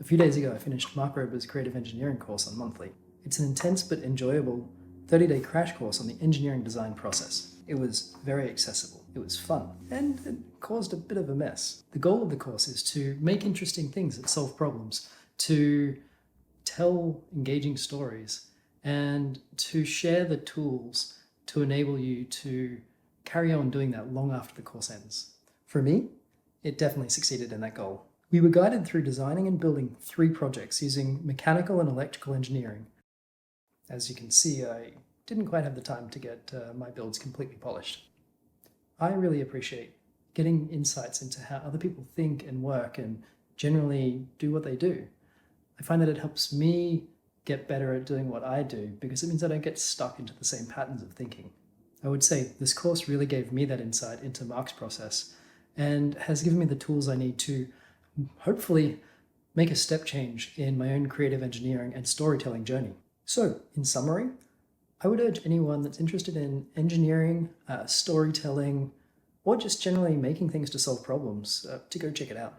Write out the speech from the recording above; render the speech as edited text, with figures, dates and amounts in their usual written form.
few days ago, I finished Mark Rober's creative engineering course on Monthly. It's an intense but enjoyable 30-day crash course on the engineering design process. It was very accessible, it was fun, and it caused a bit of a mess. The goal of the course is to make interesting things that solve problems, to tell engaging stories, and to share the tools to enable you to carry on doing that long after the course ends. For me, it definitely succeeded in that goal. We were guided through designing and building 3 projects using mechanical and electrical engineering. As you can see, I didn't quite have the time to get my builds completely polished. I really appreciate getting insights into how other people think and work and generally do what they do. I find that it helps me get better at doing what I do because it means I don't get stuck into the same patterns of thinking. I would say this course really gave me that insight into Mark's process and has given me the tools I need to hopefully make a step change in my own creative engineering and storytelling journey. So, in summary, I would urge anyone that's interested in engineering, storytelling, or just generally making things to solve problems to go check it out.